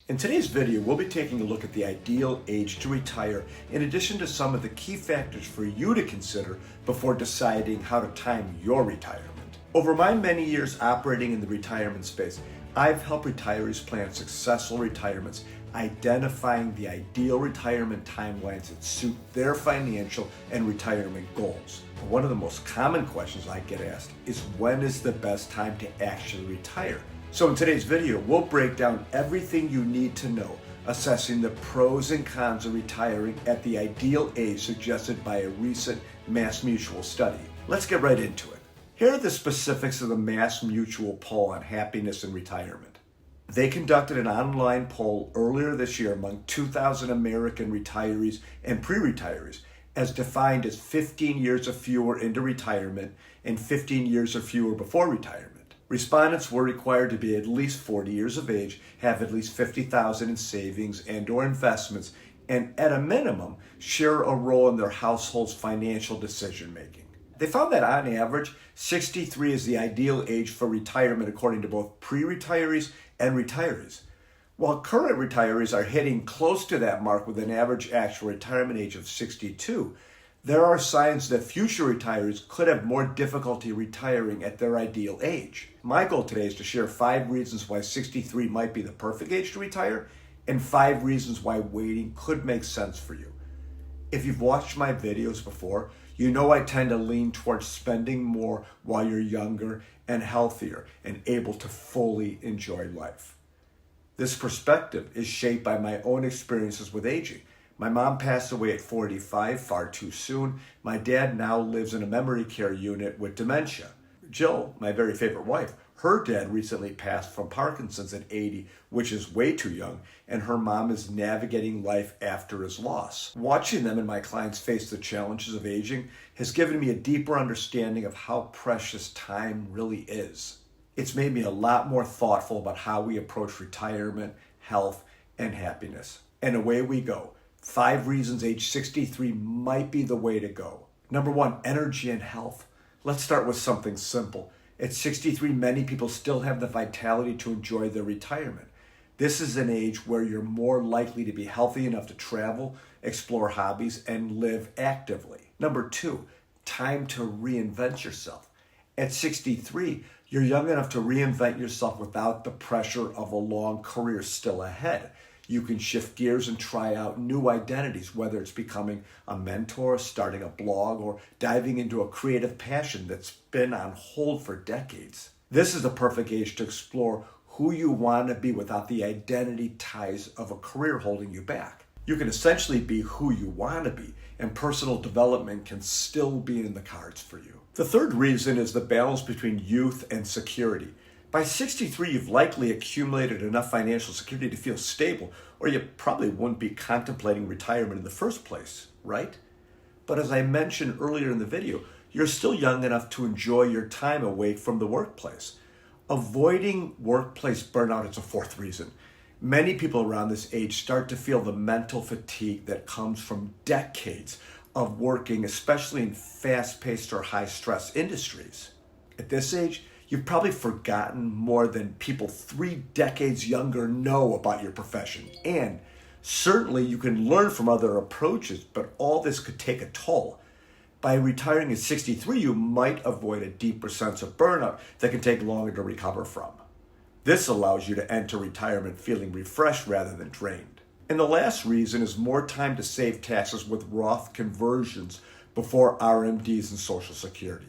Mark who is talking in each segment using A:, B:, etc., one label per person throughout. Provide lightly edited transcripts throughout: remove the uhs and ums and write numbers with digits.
A: In today's video, we'll be taking a look at the ideal age to retire, in addition to some of the key factors for you to consider before deciding how to time your retirement. Over my many years operating in the retirement space, I've helped retirees plan successful retirements, identifying the ideal retirement timelines that suit their financial and retirement goals. One of the most common questions I get asked is, when is the best time to actually retire? So in today's video, we'll break down everything you need to know, assessing the pros and cons of retiring at the ideal age suggested by a recent MassMutual study. Let's get right into it. Here are the specifics of the MassMutual poll on happiness in retirement. They conducted an online poll earlier this year among 2,000 American retirees and pre-retirees, as defined as 15 years or fewer into retirement and 15 years or fewer before retirement. Respondents were required to be at least 40 years of age, have at least $50,000 in savings and or investments, and at a minimum, share a role in their household's financial decision making. They found that on average, 63 is the ideal age for retirement according to both pre-retirees and retirees. While current retirees are hitting close to that mark with an average actual retirement age of 62, there are signs that future retirees could have more difficulty retiring at their ideal age. My goal today is to share 5 reasons why 63 might be the perfect age to retire and 5 reasons why waiting could make sense for you. If you've watched my videos before, you know I tend to lean towards spending more while you're younger and healthier and able to fully enjoy life. This perspective is shaped by my own experiences with aging. My mom passed away at 45, far too soon. My dad now lives in a memory care unit with dementia. Jill, my very favorite wife, her dad recently passed from Parkinson's at 80, which is way too young, and her mom is navigating life after his loss. Watching them and my clients face the challenges of aging has given me a deeper understanding of how precious time really is. It's made me a lot more thoughtful about how we approach retirement, health, and happiness. And away we go. 5 reasons age 63 might be the way to go. Number 1, energy and health. Let's start with something simple. At 63, many people still have the vitality to enjoy their retirement. This is an age where you're more likely to be healthy enough to travel, explore hobbies, and live actively. Number 2, time to reinvent yourself. At 63, you're young enough to reinvent yourself without the pressure of a long career still ahead. You can shift gears and try out new identities, whether it's becoming a mentor, starting a blog, or diving into a creative passion that's been on hold for decades. This is the perfect age to explore who you want to be without the identity ties of a career holding you back. You can essentially be who you want to be, and personal development can still be in the cards for you. The third reason is the balance between youth and security. By 63, you've likely accumulated enough financial security to feel stable, or you probably wouldn't be contemplating retirement in the first place, right? But as I mentioned earlier in the video, you're still young enough to enjoy your time away from the workplace. Avoiding workplace burnout is a fourth reason. Many people around this age start to feel the mental fatigue that comes from decades of working, especially in fast-paced or high-stress industries. At this age, you've probably forgotten more than people 3 decades younger know about your profession. And certainly you can learn from other approaches, but all this could take a toll. By retiring at 63, you might avoid a deeper sense of burnout that can take longer to recover from. This allows you to enter retirement feeling refreshed rather than drained. And the last reason is more time to save taxes with Roth conversions before RMDs and Social Security.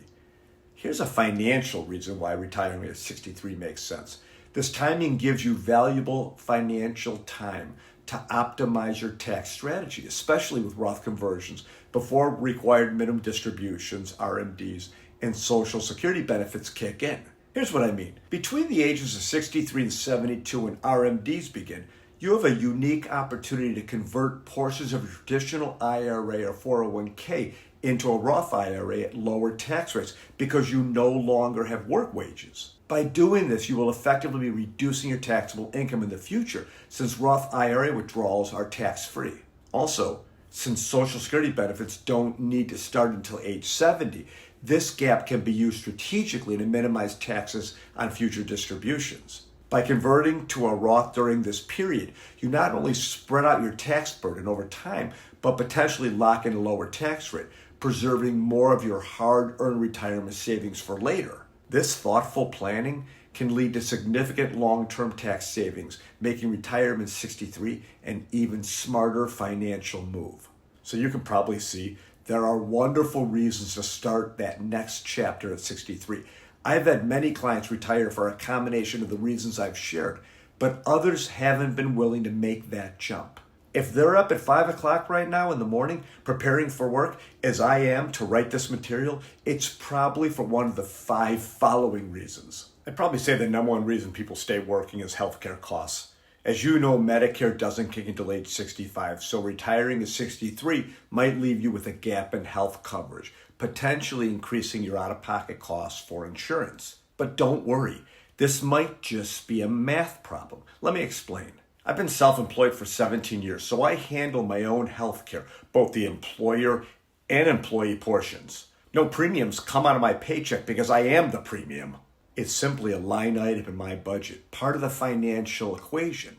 A: Here's a financial reason why retiring at 63 makes sense. This timing gives you valuable financial time to optimize your tax strategy, especially with Roth conversions, before required minimum distributions, RMDs, and Social Security benefits kick in. Here's what I mean. Between the ages of 63 and 72 when RMDs begin, you have a unique opportunity to convert portions of your traditional IRA or 401k into a Roth IRA at lower tax rates because you no longer have work wages. By doing this, you will effectively be reducing your taxable income in the future, since Roth IRA withdrawals are tax-free. Also, since Social Security benefits don't need to start until age 70, this gap can be used strategically to minimize taxes on future distributions. By converting to a Roth during this period, you not only spread out your tax burden over time, but potentially lock in a lower tax rate, preserving more of your hard-earned retirement savings for later. This thoughtful planning can lead to significant long-term tax savings, making retirement 63 an even smarter financial move. So you can probably see there are wonderful reasons to start that next chapter at 63. I've had many clients retire for a combination of the reasons I've shared, but others haven't been willing to make that jump. If they're up at 5 o'clock right now in the morning preparing for work, as I am to write this material, it's probably for one of the 5 following reasons. I'd probably say the number one reason people stay working is healthcare costs. As you know, Medicare doesn't kick until age 65, so retiring at 63 might leave you with a gap in health coverage, potentially increasing your out-of-pocket costs for insurance. But don't worry, this might just be a math problem. Let me explain. I've been self-employed for 17 years, so I handle my own health care, both the employer and employee portions. No premiums come out of my paycheck because I am the premium. It's simply a line item in my budget, part of the financial equation.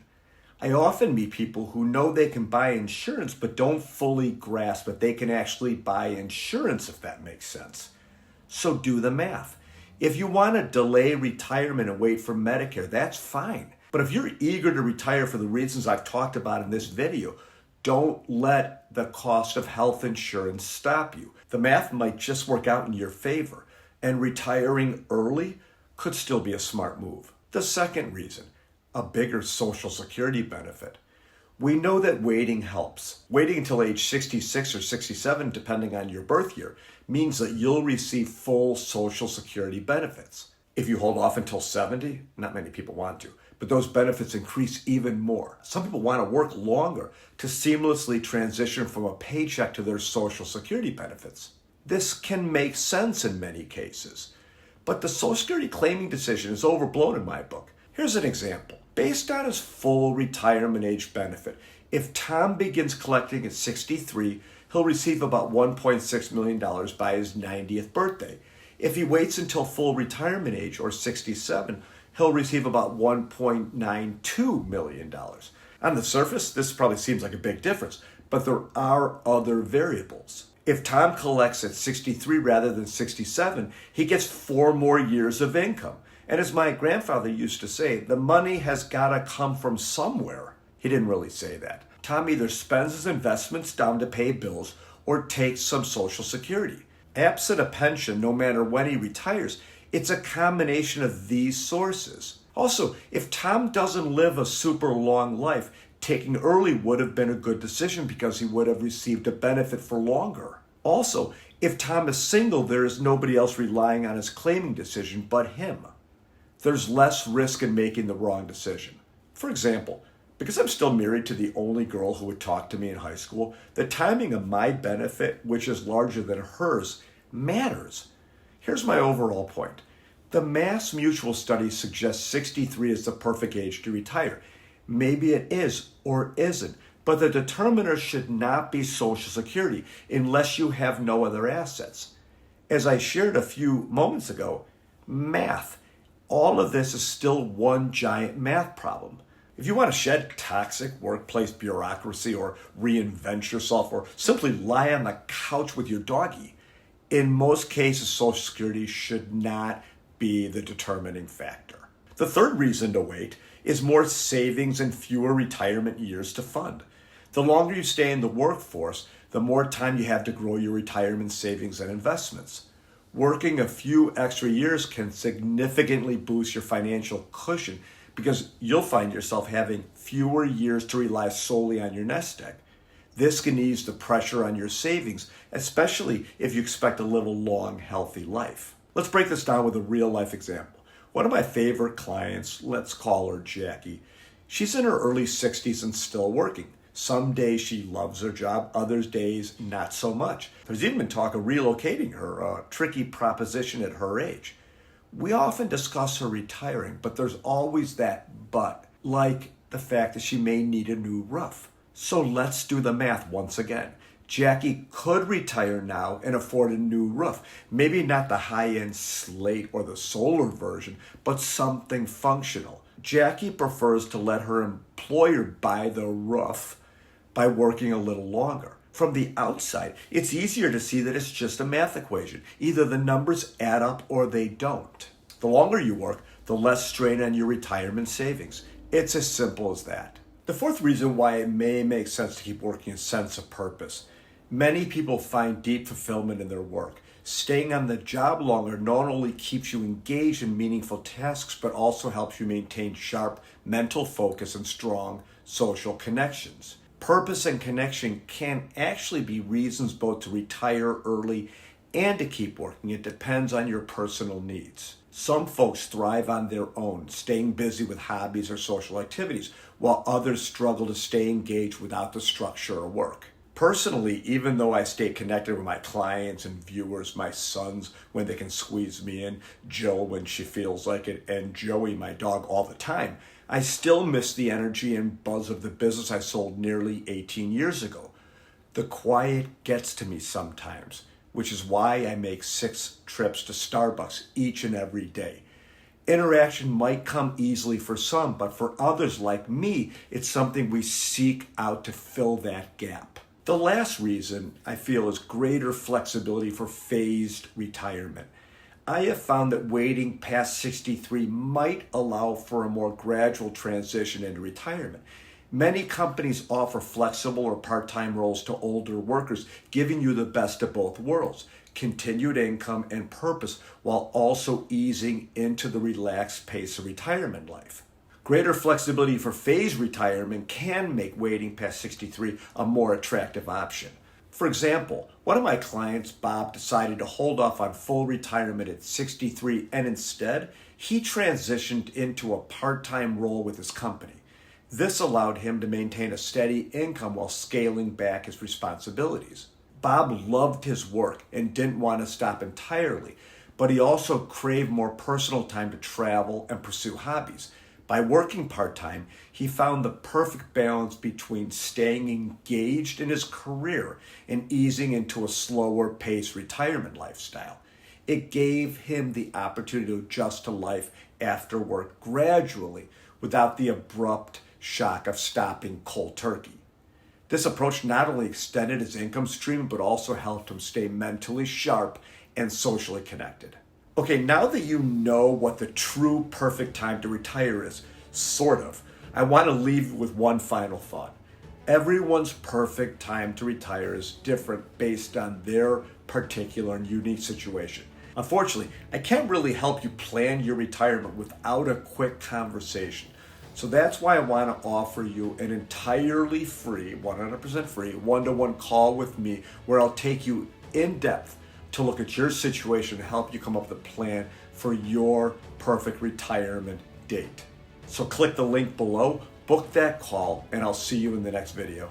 A: I often meet people who know they can buy insurance but don't fully grasp that they can actually buy insurance, if that makes sense. So do the math. If you want to delay retirement and wait for Medicare, that's fine. But if you're eager to retire for the reasons I've talked about in this video, don't let the cost of health insurance stop you. The math might just work out in your favor, and retiring early could still be a smart move. The second reason, a bigger Social Security benefit. We know that waiting helps. Waiting until age 66 or 67, depending on your birth year, means that you'll receive full Social Security benefits. If you hold off until 70, not many people want to, but those benefits increase even more. Some people want to work longer to seamlessly transition from a paycheck to their Social Security benefits. This can make sense in many cases, but the Social Security claiming decision is overblown in my book. Here's an example. Based on his full retirement age benefit, if Tom begins collecting at 63, he'll receive about $1.6 million by his 90th birthday. If he waits until full retirement age, or 67, he'll receive about $1.92 million. On the surface, this probably seems like a big difference, but there are other variables. If Tom collects at 63 rather than 67, he gets 4 more years of income. And as my grandfather used to say, the money has got to come from somewhere. He didn't really say that. Tom either spends his investments down to pay bills or takes some Social Security. Absent a pension, no matter when he retires, it's a combination of these sources. Also, if Tom doesn't live a super long life, taking early would have been a good decision because he would have received a benefit for longer. Also, if Tom is single, there is nobody else relying on his claiming decision but him. There's less risk in making the wrong decision. For example, because I'm still married to the only girl who would talk to me in high school, the timing of my benefit, which is larger than hers, matters. Here's my overall point. The Mass Mutual study suggests 63 is the perfect age to retire. Maybe it is or isn't, but the determiner should not be Social Security unless you have no other assets. As I shared a few moments ago, math. All of this is still one giant math problem. If you want to shed toxic workplace bureaucracy or reinvent yourself or simply lie on the couch with your doggy, in most cases, Social Security should not be the determining factor. The third reason to wait is more savings and fewer retirement years to fund. The longer you stay in the workforce, the more time you have to grow your retirement savings and investments. Working a few extra years can significantly boost your financial cushion because you'll find yourself having fewer years to rely solely on your nest egg. This can ease the pressure on your savings, especially if you expect to live a long, healthy life. Let's break this down with a real-life example. One of my favorite clients, let's call her Jackie. She's in her early 60s and still working. Some days she loves her job, other days not so much. There's even been talk of relocating her, a tricky proposition at her age. We often discuss her retiring, but there's always that but, like the fact that she may need a new roof. So let's do the math once again. Jackie could retire now and afford a new roof. Maybe not the high-end slate or the solar version, but something functional. Jackie prefers to let her employer buy the roof by working a little longer. From the outside, it's easier to see that it's just a math equation. Either the numbers add up or they don't. The longer you work, the less strain on your retirement savings. It's as simple as that. The fourth reason why it may make sense to keep working is a sense of purpose. Many people find deep fulfillment in their work. Staying on the job longer not only keeps you engaged in meaningful tasks, but also helps you maintain sharp mental focus and strong social connections. Purpose and connection can actually be reasons both to retire early and to keep working. It depends on your personal needs. Some folks thrive on their own, staying busy with hobbies or social activities, while others struggle to stay engaged without the structure or work. Personally, even though I stay connected with my clients and viewers, my sons when they can squeeze me in, Jill when she feels like it, and Joey, my dog, all the time, I still miss the energy and buzz of the business I sold nearly 18 years ago. The quiet gets to me sometimes, which is why I make 6 trips to Starbucks each and every day. Interaction might come easily for some, but for others like me, it's something we seek out to fill that gap. The last reason I feel is greater flexibility for phased retirement. I have found that waiting past 63 might allow for a more gradual transition into retirement. Many companies offer flexible or part-time roles to older workers, giving you the best of both worlds, continued income and purpose, while also easing into the relaxed pace of retirement life. Greater flexibility for phased retirement can make waiting past 63 a more attractive option. For example, one of my clients, Bob, decided to hold off on full retirement at 63, and instead, he transitioned into a part-time role with his company. This allowed him to maintain a steady income while scaling back his responsibilities. Bob loved his work and didn't want to stop entirely, but he also craved more personal time to travel and pursue hobbies. By working part-time, he found the perfect balance between staying engaged in his career and easing into a slower paced retirement lifestyle. It gave him the opportunity to adjust to life after work gradually without the abrupt shock of stopping cold turkey. This approach not only extended his income stream, but also helped him stay mentally sharp and socially connected. Okay, now that you know what the true perfect time to retire is, sort of, I want to leave you with one final thought. Everyone's perfect time to retire is different based on their particular and unique situation. Unfortunately, I can't really help you plan your retirement without a quick conversation. So that's why I want to offer you an entirely free, 100% free, one-to-one call with me where I'll take you in depth to look at your situation and help you come up with a plan for your perfect retirement date. So click the link below, book that call, and I'll see you in the next video.